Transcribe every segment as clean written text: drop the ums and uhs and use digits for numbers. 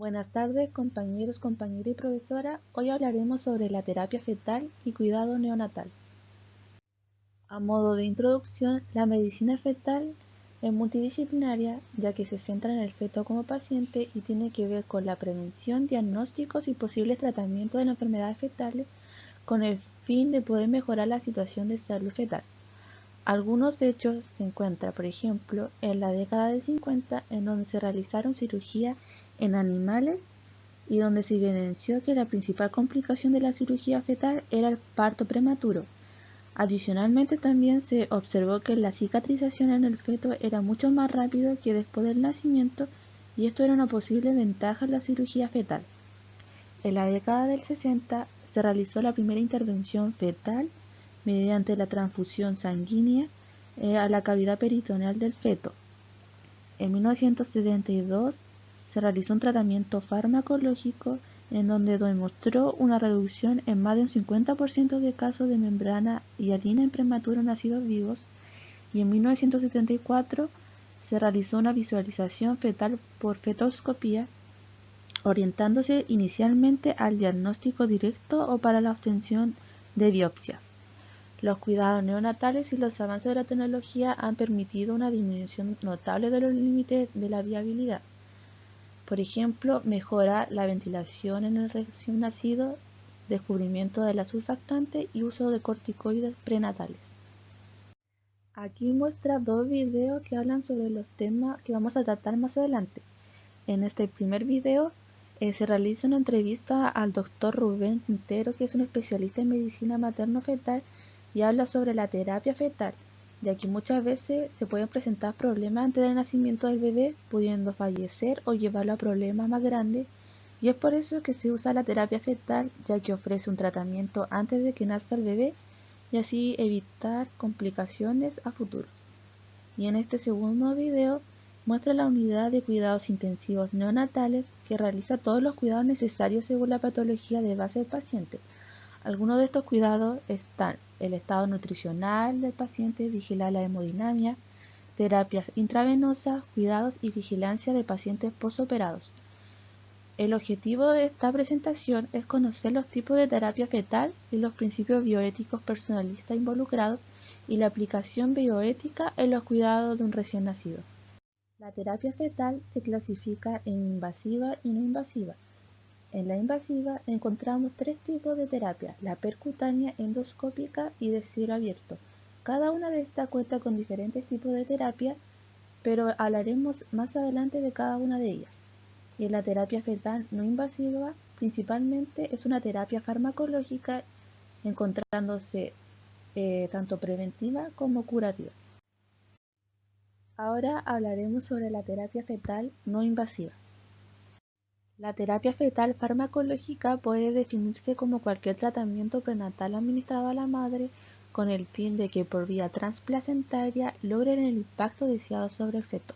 Buenas tardes, compañeros, compañera y profesora. Hoy hablaremos sobre la terapia fetal y cuidado neonatal. A modo de introducción, la medicina fetal es multidisciplinaria, ya que se centra en el feto como paciente y tiene que ver con la prevención, diagnósticos y posibles tratamientos de las enfermedades fetales con el fin de poder mejorar la situación de salud fetal. Algunos hechos se encuentran, por ejemplo, en la década del 50, en donde se realizaron cirugías en animales y donde se evidenció que la principal complicación de la cirugía fetal era el parto prematuro. Adicionalmente, también se observó que la cicatrización en el feto era mucho más rápido que después del nacimiento, y esto era una posible ventaja en la cirugía fetal. En la década del 60 se realizó la primera intervención fetal mediante la transfusión sanguínea a la cavidad peritoneal del feto. En 1972 se realizó un tratamiento farmacológico en donde demostró una reducción en más de un 50% de casos de membrana hialina en prematuros nacidos vivos, y en 1974 se realizó una visualización fetal por fetoscopía, orientándose inicialmente al diagnóstico directo o para la obtención de biopsias. Los cuidados neonatales y los avances de la tecnología han permitido una disminución notable de los límites de la viabilidad. Por ejemplo, mejora la ventilación en el recién nacido, descubrimiento de la surfactante y uso de corticoides prenatales. Aquí muestra dos videos que hablan sobre los temas que vamos a tratar más adelante. En este primer video se realiza una entrevista al Dr. Rubén Quintero, que es un especialista en medicina materno-fetal, y habla sobre la terapia fetal, ya que muchas veces se pueden presentar problemas antes del nacimiento del bebé, pudiendo fallecer o llevarlo a problemas más grandes, y es por eso que se usa la terapia fetal, ya que ofrece un tratamiento antes de que nazca el bebé y así evitar complicaciones a futuro. Y en este segundo video muestra la unidad de cuidados intensivos neonatales, que realiza todos los cuidados necesarios según la patología de base del paciente. Algunos de estos cuidados están el estado nutricional del paciente, vigilar la hemodinamia, terapias intravenosas, cuidados y vigilancia de pacientes posoperados. El objetivo de esta presentación es conocer los tipos de terapia fetal y los principios bioéticos personalistas involucrados y la aplicación bioética en los cuidados de un recién nacido. La terapia fetal se clasifica en invasiva y no invasiva. En la invasiva encontramos tres tipos de terapia: la percutánea, endoscópica y de cielo abierto. Cada una de estas cuenta con diferentes tipos de terapia, pero hablaremos más adelante de cada una de ellas. Y en la terapia fetal no invasiva, principalmente es una terapia farmacológica, encontrándose tanto preventiva como curativa. Ahora hablaremos sobre la terapia fetal no invasiva. La terapia fetal farmacológica puede definirse como cualquier tratamiento prenatal administrado a la madre con el fin de que por vía transplacentaria logren el impacto deseado sobre el feto.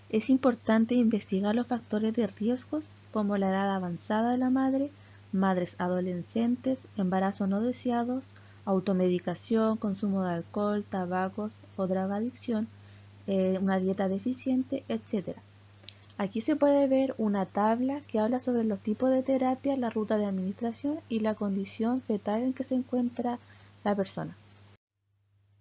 Es importante investigar los factores de riesgos como la edad avanzada de la madre, madres adolescentes, embarazo no deseado, automedicación, consumo de alcohol, tabacos o drogadicción, una dieta deficiente, etc. Aquí se puede ver una tabla que habla sobre los tipos de terapia, la ruta de administración y la condición fetal en que se encuentra la persona.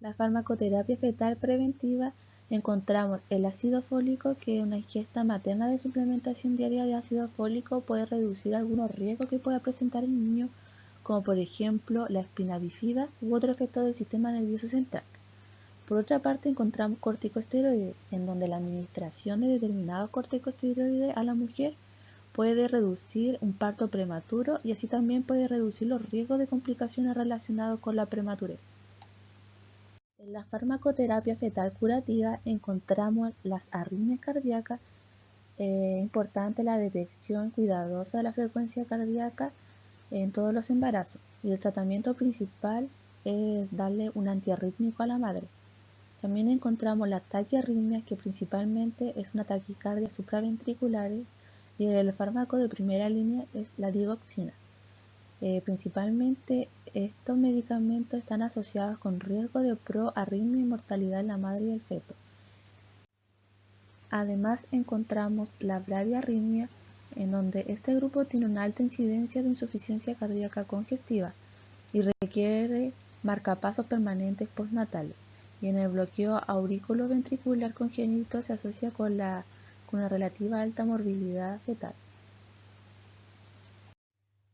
La farmacoterapia fetal preventiva encontramos el ácido fólico, que una ingesta materna de suplementación diaria de ácido fólico puede reducir algunos riesgos que pueda presentar el niño, como por ejemplo la espina bífida u otro efecto del sistema nervioso central. Por otra parte, encontramos corticosteroides, en donde la administración de determinados corticosteroides a la mujer puede reducir un parto prematuro y así también puede reducir los riesgos de complicaciones relacionados con la prematurez. En la farmacoterapia fetal curativa encontramos las arritmias cardíacas. Importante la detección cuidadosa de la frecuencia cardíaca en todos los embarazos, y el tratamiento principal es darle un antiarrítmico a la madre. También encontramos las taquiarritmias, que principalmente es una taquicardia supraventricular, y el fármaco de primera línea es la digoxina. Principalmente estos medicamentos están asociados con riesgo de proarritmia y mortalidad en la madre y el feto. Además encontramos la bradiarritmia, en donde este grupo tiene una alta incidencia de insuficiencia cardíaca congestiva y requiere marcapasos permanentes postnatales. Y en el bloqueo auriculoventricular congénito se asocia con una relativa alta morbilidad fetal.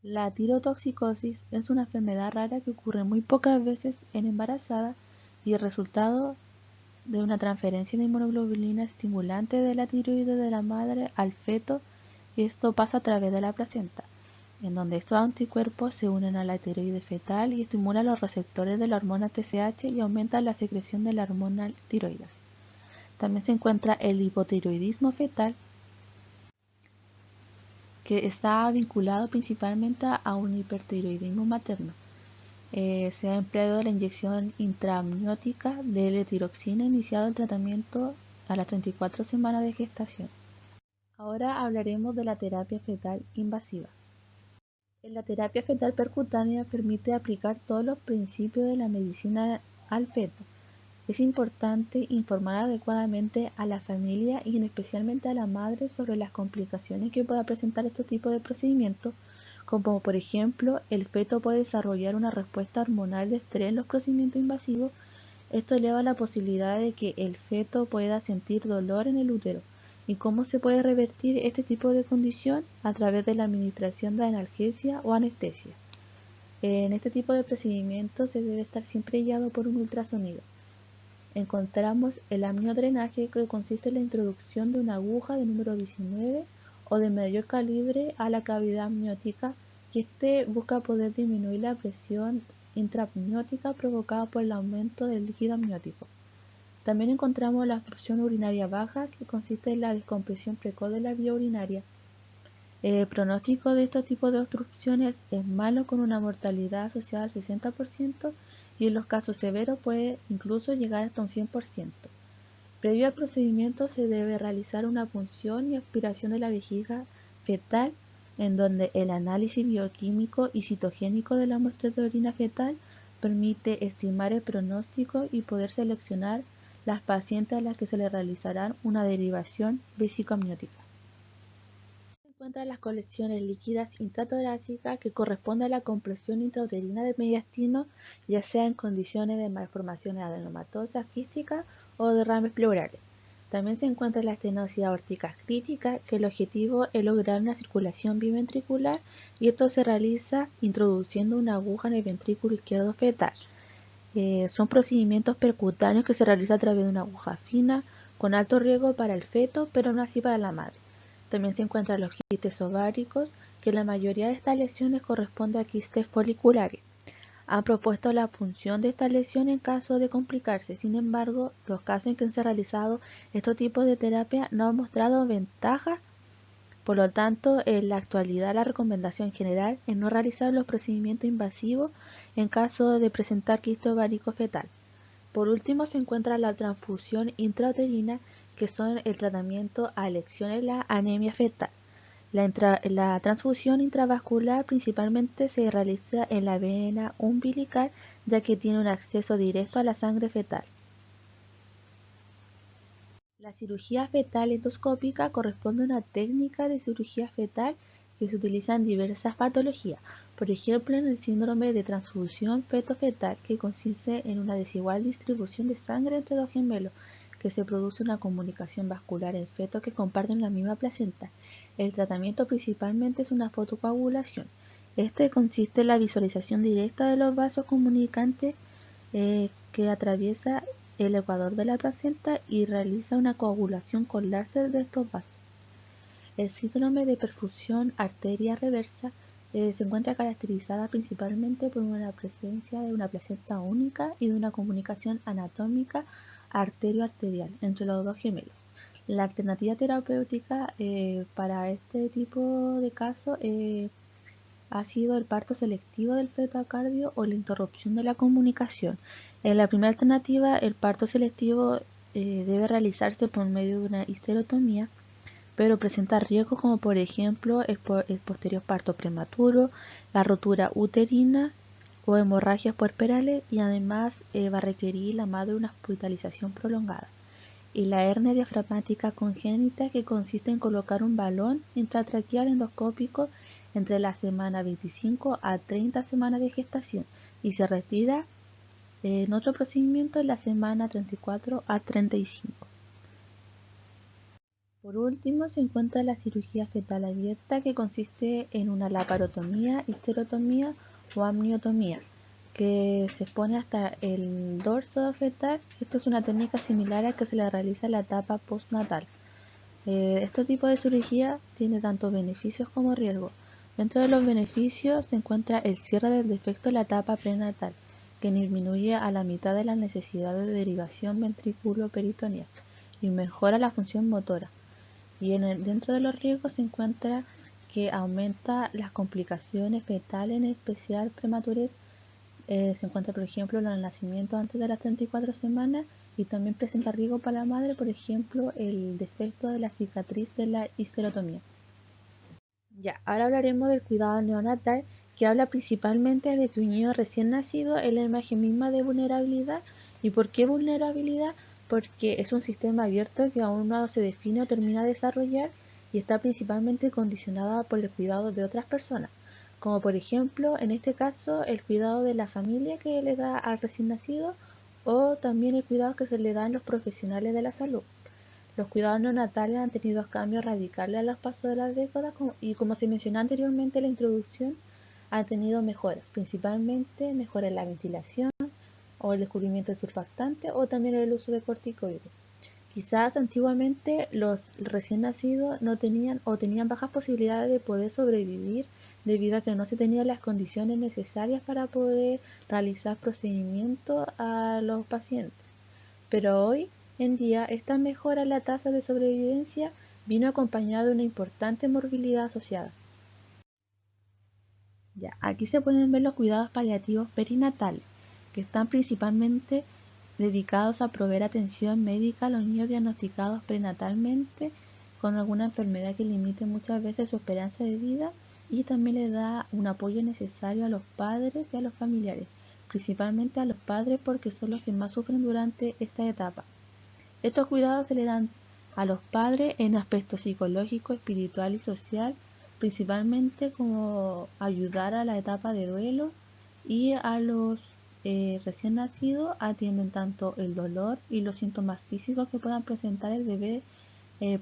La tirotoxicosis es una enfermedad rara que ocurre muy pocas veces en embarazadas y el resultado de una transferencia de inmunoglobulina estimulante de la tiroides de la madre al feto, y esto pasa a través de la placenta, en donde estos anticuerpos se unen a la tiroides fetal y estimulan los receptores de la hormona TSH y aumentan la secreción de la hormona tiroides. También se encuentra el hipotiroidismo fetal, que está vinculado principalmente a un hipertiroidismo materno. Se ha empleado la inyección intraamniótica de L-tiroxina iniciado el tratamiento a las 34 semanas de gestación. Ahora hablaremos de la terapia fetal invasiva. La terapia fetal percutánea permite aplicar todos los principios de la medicina al feto. Es importante informar adecuadamente a la familia y especialmente a la madre sobre las complicaciones que pueda presentar este tipo de procedimientos, como por ejemplo el feto puede desarrollar una respuesta hormonal de estrés en los procedimientos invasivos. Esto eleva la posibilidad de que el feto pueda sentir dolor en el útero. ¿Y cómo se puede revertir este tipo de condición? A través de la administración de analgesia o anestesia. En este tipo de procedimientos se debe estar siempre guiado por un ultrasonido. Encontramos el amniodrenaje, que consiste en la introducción de una aguja de número 19 o de mayor calibre a la cavidad amniótica, y este busca poder disminuir la presión intraamniótica provocada por el aumento del líquido amniótico. También encontramos la obstrucción urinaria baja, que consiste en la descompresión precoz de la vía urinaria. El pronóstico de estos tipos de obstrucciones es malo, con una mortalidad asociada al 60%, y en los casos severos puede incluso llegar hasta un 100%. Previo al procedimiento se debe realizar una punción y aspiración de la vejiga fetal, en donde el análisis bioquímico y citogénico de la muestra de orina fetal permite estimar el pronóstico y poder seleccionar las pacientes a las que se le realizará una derivación vesicoamniótica. Se encuentran las colecciones líquidas intratorácicas, que corresponde a la compresión intrauterina del mediastino, ya sea en condiciones de malformaciones adenomatosas quísticas o derrames pleurales. También se encuentra la estenosis aórtica crítica, que el objetivo es lograr una circulación biventricular, y esto se realiza introduciendo una aguja en el ventrículo izquierdo fetal. Son procedimientos percutáneos que se realizan a través de una aguja fina, con alto riesgo para el feto, pero no así para la madre. También se encuentran los quistes ováricos, que la mayoría de estas lesiones corresponde a quistes foliculares. Han propuesto la punción de esta lesión en caso de complicarse. Sin embargo, los casos en que se han realizado estos tipos de terapia no han mostrado ventajas. Por lo tanto, en la actualidad la recomendación general es no realizar los procedimientos invasivos en caso de presentar quiste ovárico fetal. Por último, se encuentra la transfusión intrauterina, que son el tratamiento a elección en la anemia fetal. La transfusión intravascular principalmente se realiza en la vena umbilical, ya que tiene un acceso directo a la sangre fetal. La cirugía fetal endoscópica corresponde a una técnica de cirugía fetal que se utiliza en diversas patologías, por ejemplo en el síndrome de transfusión feto-fetal, que consiste en una desigual distribución de sangre entre dos gemelos, que se produce una comunicación vascular en fetos que comparten la misma placenta. El tratamiento principalmente es una fotocoagulación. Este consiste en la visualización directa de los vasos comunicantes que atraviesa el ecuador de la placenta y realiza una coagulación con láser de estos vasos. El síndrome de perfusión arteria reversa se encuentra caracterizada principalmente por una presencia de una placenta única y de una comunicación anatómica arterio-arterial entre los dos gemelos. La alternativa terapéutica para este tipo de casos ha sido el parto selectivo del feto a cardio o la interrupción de la comunicación. En la primera alternativa, el parto selectivo debe realizarse por medio de una histerectomía, pero presenta riesgos como por ejemplo el posterior parto prematuro, la rotura uterina o hemorragias puerperales, y además va a requerir la madre una hospitalización prolongada. y la hernia diafragmática congénita, que consiste en colocar un balón intratraqueal endoscópico entre la semana 25 a 30 semanas de gestación y se retira en otro procedimiento en la semana 34 a 35. Por último, se encuentra la cirugía fetal abierta, que consiste en una laparotomía, histerotomía o amniotomía, que se expone hasta el dorso fetal. Esto es una técnica similar a la que se le realiza en la etapa postnatal. Este tipo de cirugía tiene tanto beneficios como riesgos. Dentro de los beneficios se encuentra el cierre del defecto en la etapa prenatal, que disminuye a la mitad de la necesidad de derivación ventrículo-peritoneal y mejora la función motora. Y dentro de los riesgos se encuentra que aumenta las complicaciones fetales, en especial prematurez. Se encuentra, por ejemplo, el nacimiento antes de las 34 semanas, y también presenta riesgo para la madre, por ejemplo, el defecto de la cicatriz de la histerotomía. Ya, ahora hablaremos del cuidado neonatal, que habla principalmente de que un niño recién nacido es la imagen misma de vulnerabilidad. ¿Y por qué vulnerabilidad? Porque es un sistema abierto que aún no se define o termina de desarrollar y está principalmente condicionada por el cuidado de otras personas, como por ejemplo, en este caso, el cuidado de la familia que le da al recién nacido, o también el cuidado que se le da a los profesionales de la salud. Los cuidados neonatales han tenido cambios radicales a los pasos de las décadas y, como se mencionó anteriormente en la introducción, han tenido mejoras, principalmente mejoras en la ventilación o el descubrimiento de surfactantes o también el uso de corticoides. Quizás antiguamente los recién nacidos no tenían o tenían bajas posibilidades de poder sobrevivir debido a que no se tenían las condiciones necesarias para poder realizar procedimientos a los pacientes. Pero hoy en día esta mejora en la tasa de sobrevivencia vino acompañada de una importante morbilidad asociada. Ya, aquí se pueden ver los cuidados paliativos perinatales, que están principalmente dedicados a proveer atención médica a los niños diagnosticados prenatalmente con alguna enfermedad que limite muchas veces su esperanza de vida, y también le da un apoyo necesario a los padres y a los familiares, principalmente a los padres porque son los que más sufren durante esta etapa. Estos cuidados se le dan a los padres en aspectos psicológico, espiritual y social, principalmente como ayudar a la etapa de duelo, y a los recién nacidos atienden tanto el dolor y los síntomas físicos que puedan presentar el bebé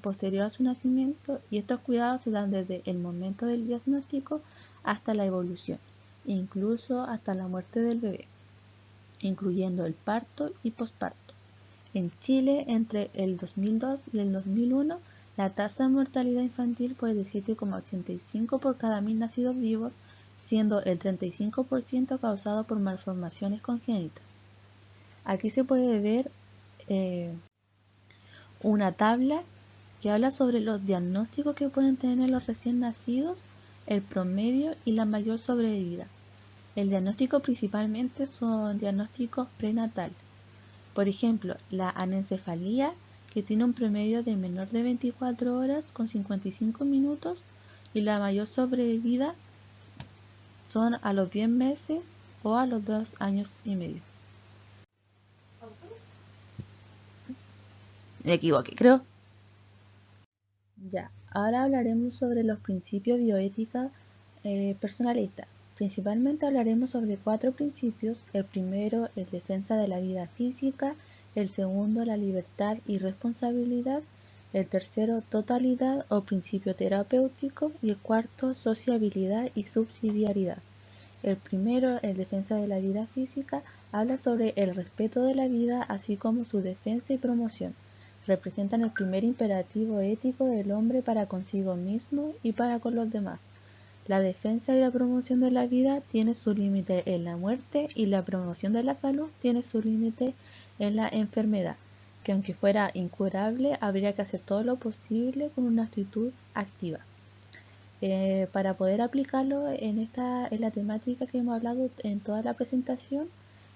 posterior a su nacimiento, y estos cuidados se dan desde el momento del diagnóstico hasta la evolución, incluso hasta la muerte del bebé, incluyendo el parto y posparto. En Chile, entre el 2002 y el 2001, la tasa de mortalidad infantil fue de 7,85 por cada 1000 nacidos vivos, siendo el 35% causado por malformaciones congénitas. Aquí se puede ver una tabla que habla sobre los diagnósticos que pueden tener los recién nacidos, el promedio y la mayor sobrevida. El diagnóstico principalmente son diagnósticos prenatales. Por ejemplo, la anencefalía, que tiene un promedio de menor de 24 horas con 55 minutos, y la mayor sobrevida son a los 10 meses o a los 2 años y medio. Me equivoqué, creo. Ya, ahora hablaremos sobre los principios bioética personalistas. Principalmente hablaremos sobre 4 principios. El primero es defensa de la vida física, el segundo la libertad y responsabilidad, el tercero totalidad o principio terapéutico, y el cuarto sociabilidad y subsidiariedad. El primero, el defensa de la vida física, habla sobre el respeto de la vida así como su defensa y promoción. Representan el primer imperativo ético del hombre para consigo mismo y para con los demás. La defensa y la promoción de la vida tiene su límite en la muerte, y la promoción de la salud tiene su límite en la enfermedad, que aunque fuera incurable, habría que hacer todo lo posible con una actitud activa. Para poder aplicarlo en la temática que hemos hablado en toda la presentación,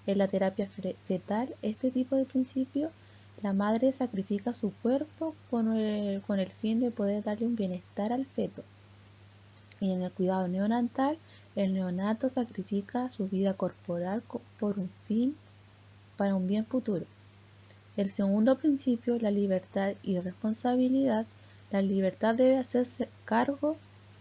en la terapia fetal, este tipo de principio, la madre sacrifica su cuerpo con el fin de poder darle un bienestar al feto. Y en el cuidado neonatal, el neonato sacrifica su vida corporal por un fin, para un bien futuro. El segundo principio, la libertad y responsabilidad. La libertad debe hacerse cargo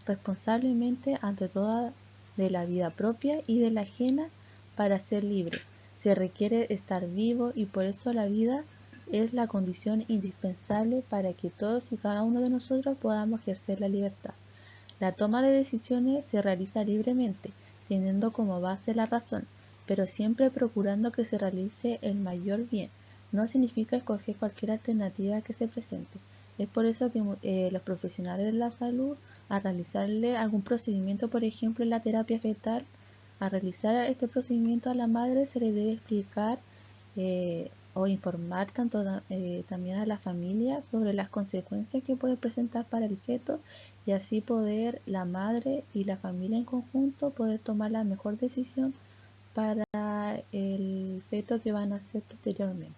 responsablemente ante toda de la vida propia y de la ajena para ser libre. Se requiere estar vivo y por eso la vida es la condición indispensable para que todos y cada uno de nosotros podamos ejercer la libertad. La toma de decisiones se realiza libremente, teniendo como base la razón, pero siempre procurando que se realice el mayor bien. No significa escoger cualquier alternativa que se presente. Es por eso que los profesionales de la salud, al realizarle algún procedimiento, por ejemplo en la terapia fetal, al realizar este procedimiento a la madre se le debe explicar o informar también a la familia sobre las consecuencias que puede presentar para el feto y así poder la madre y la familia en conjunto poder tomar la mejor decisión para el feto que van a hacer posteriormente.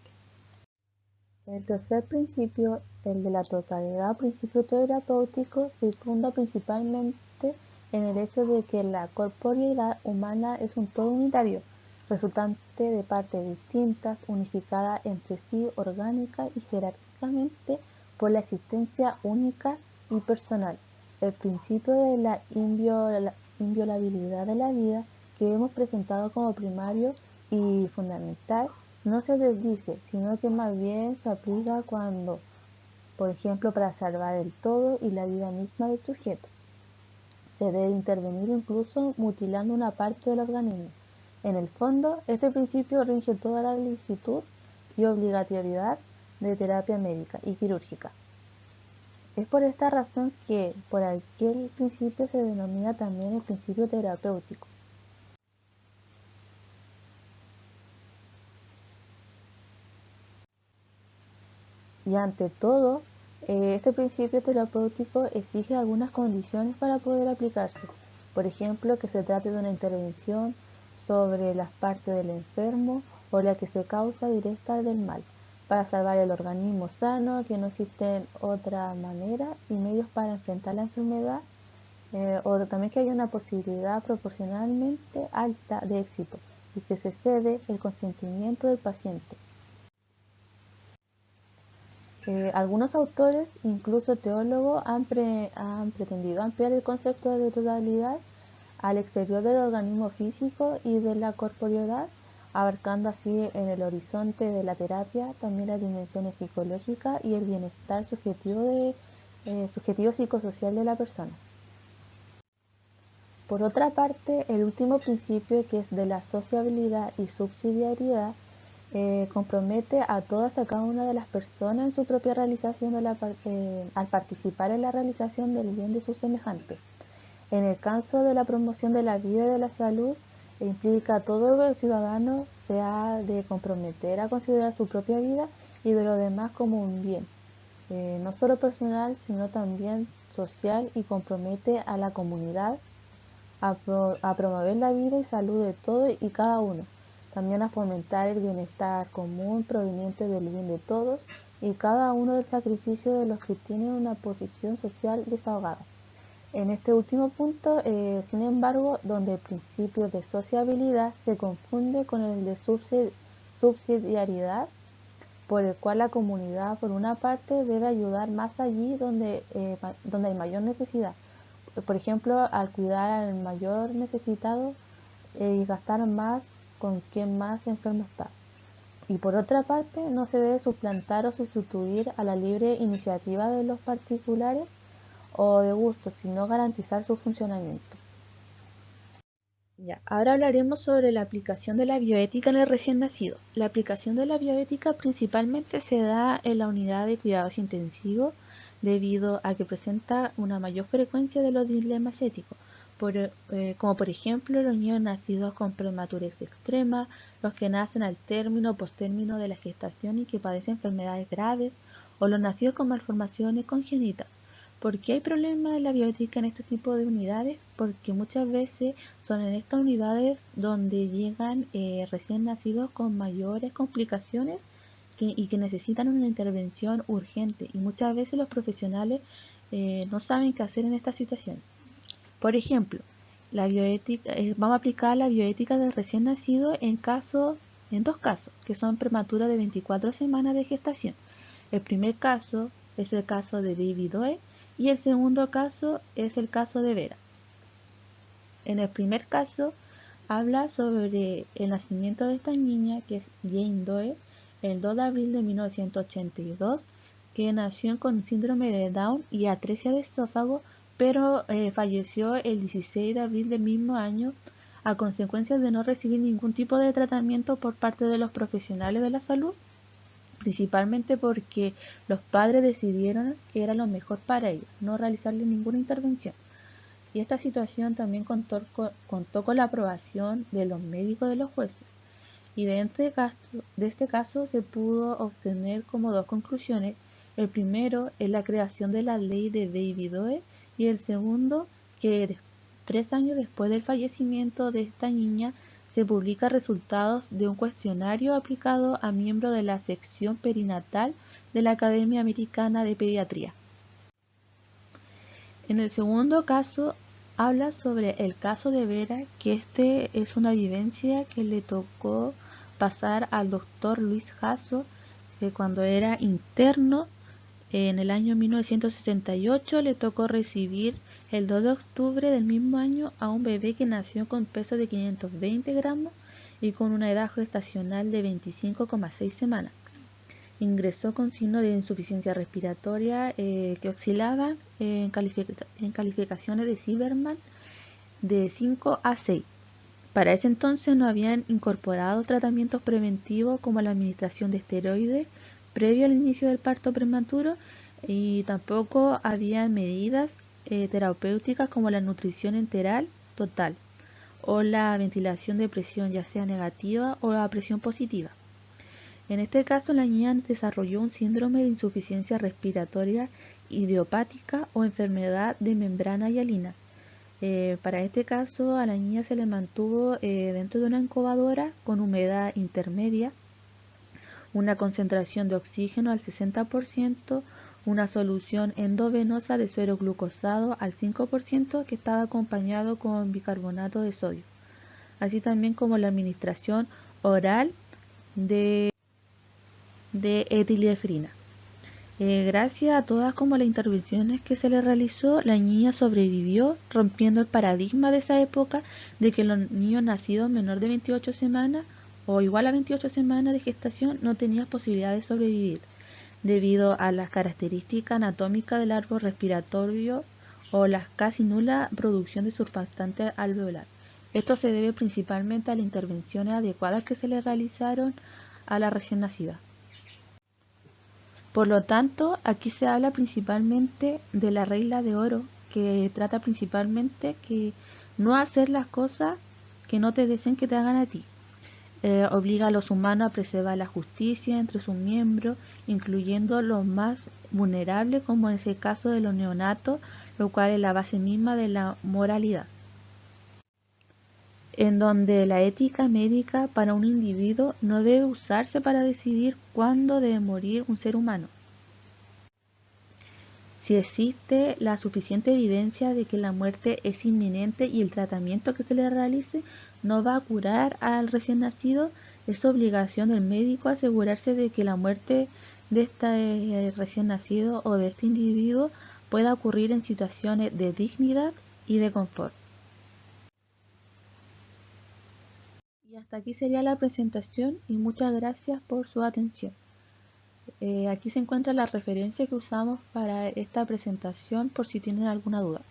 El tercer principio, el de la totalidad o principio terapéutico, se funda principalmente en el hecho de que la corporeidad humana es un todo unitario, resultante de partes distintas, unificada entre sí, orgánica y jerárquicamente por la existencia única y personal. El principio de la inviolabilidad de la vida que hemos presentado como primario y fundamental no se desdice, sino que más bien se aplica cuando, por ejemplo, para salvar el todo y la vida misma del sujeto. Se debe intervenir incluso mutilando una parte del organismo. En el fondo, este principio rige toda la licitud y obligatoriedad de terapia médica y quirúrgica. Es por esta razón que por aquel principio se denomina también el principio terapéutico. Y ante todo, este principio terapéutico exige algunas condiciones para poder aplicarse. Por ejemplo, que se trate de una intervención sobre las partes del enfermo o la que se causa directa del mal, para salvar el organismo sano, que no existe otra manera y medios para enfrentar la enfermedad, o también que haya una posibilidad proporcionalmente alta de éxito y que se cede el consentimiento del paciente. Algunos autores, incluso teólogos, han pretendido ampliar el concepto de totalidad al exterior del organismo físico y de la corporeidad, abarcando así en el horizonte de la terapia también las dimensiones psicológicas y el bienestar subjetivo psicosocial de la persona. Por otra parte, el último principio, que es de la sociabilidad y subsidiariedad, compromete a todas a cada una de las personas en su propia realización al participar en la realización del bien de sus semejantes. En el caso de la promoción de la vida y de la salud, implica a todo el ciudadano se ha de comprometer a considerar su propia vida y de lo demás como un bien, no solo personal, sino también social, y compromete a la comunidad a promover la vida y salud de todos y cada uno, también a fomentar el bienestar común proveniente del bien de todos y cada uno del sacrificio de los que tienen una posición social desahogada. En este último punto, sin embargo, donde el principio de sociabilidad se confunde con el de subsidiariedad, por el cual la comunidad, por una parte, debe ayudar más allí donde hay mayor necesidad. Por ejemplo, al cuidar al mayor necesitado y gastar más con quien más enfermo está. Y por otra parte, no se debe suplantar o sustituir a la libre iniciativa de los particulares o de gusto, sino garantizar su funcionamiento. Ya, ahora hablaremos sobre la aplicación de la bioética en el recién nacido. La aplicación de la bioética principalmente se da en la unidad de cuidados intensivos debido a que presenta una mayor frecuencia de los dilemas éticos, como por ejemplo los niños nacidos con prematurez extrema, los que nacen al término o postérmino de la gestación y que padecen enfermedades graves, o los nacidos con malformaciones congénitas. ¿Por qué hay problemas en la bioética en este tipo de unidades? Porque muchas veces son en estas unidades donde llegan recién nacidos con mayores complicaciones y que necesitan una intervención urgente, y muchas veces los profesionales no saben qué hacer en esta situación. Por ejemplo, la bioética, vamos a aplicar la bioética del recién nacido en caso en dos casos, que son prematuros de 24 semanas de gestación. El primer caso es el caso de Baby Doe y el segundo caso es el caso de Vera. En el primer caso habla sobre el nacimiento de esta niña, que es Jane Doe, el 2 de abril de 1982, que nació con síndrome de Down y atresia de esófago, pero falleció el 16 de abril del mismo año a consecuencia de no recibir ningún tipo de tratamiento por parte de los profesionales de la salud, principalmente porque los padres decidieron que era lo mejor para ella, no realizarle ninguna intervención. Y esta situación también contó con la aprobación de los médicos de los jueces. Y de este caso se pudo obtener como dos conclusiones. El primero es la creación de la ley de Baby Doe y el segundo que 3 años después del fallecimiento de esta niña se publica resultados de un cuestionario aplicado a miembros de la sección perinatal de la Academia Americana de Pediatría. En el segundo caso habla sobre el caso de Vera, que este es una vivencia que le tocó pasar al doctor Luis Jasso, que cuando era interno en el año 1968 le tocó recibir el 2 de octubre del mismo año a un bebé que nació con peso de 520 gramos y con una edad gestacional de 25,6 semanas. Ingresó con signo de insuficiencia respiratoria que oscilaba en calificaciones de Zimmerman de 5 a 6. Para ese entonces no habían incorporado tratamientos preventivos como la administración de esteroides previo al inicio del parto prematuro y tampoco habían medidas terapéuticas como la nutrición enteral total o la ventilación de presión ya sea negativa o la presión positiva. En este caso, la niña desarrolló un síndrome de insuficiencia respiratoria idiopática o enfermedad de membrana hialina. Para este caso, a la niña se le mantuvo dentro de una incubadora con humedad intermedia, una concentración de oxígeno al 60%, una solución endovenosa de suero glucosado al 5% que estaba acompañado con bicarbonato de sodio, así también como la administración oral de etilefrina. Gracias a todas como las intervenciones que se le realizó, la niña sobrevivió, rompiendo el paradigma de esa época de que los niños nacidos menor de 28 semanas o igual a 28 semanas de gestación no tenían posibilidad de sobrevivir, debido a las características anatómicas del árbol respiratorio o la casi nula producción de surfactante alveolar. Esto se debe principalmente a las intervenciones adecuadas que se le realizaron a la recién nacida. Por lo tanto, aquí se habla principalmente de la regla de oro, que trata principalmente que no hacer las cosas que no te deseen que te hagan a ti. Obliga a los humanos a preservar la justicia entre sus miembros, incluyendo los más vulnerables, como en ese caso de los neonatos, lo cual es la base misma de la moralidad, en donde la ética médica para un individuo no debe usarse para decidir cuándo debe morir un ser humano. Si existe la suficiente evidencia de que la muerte es inminente y el tratamiento que se le realice no va a curar al recién nacido, es obligación del médico asegurarse de que la muerte de este recién nacido o de este individuo pueda ocurrir en situaciones de dignidad y de confort. Y hasta aquí sería la presentación y muchas gracias por su atención. Aquí se encuentra la referencia que usamos para esta presentación por si tienen alguna duda.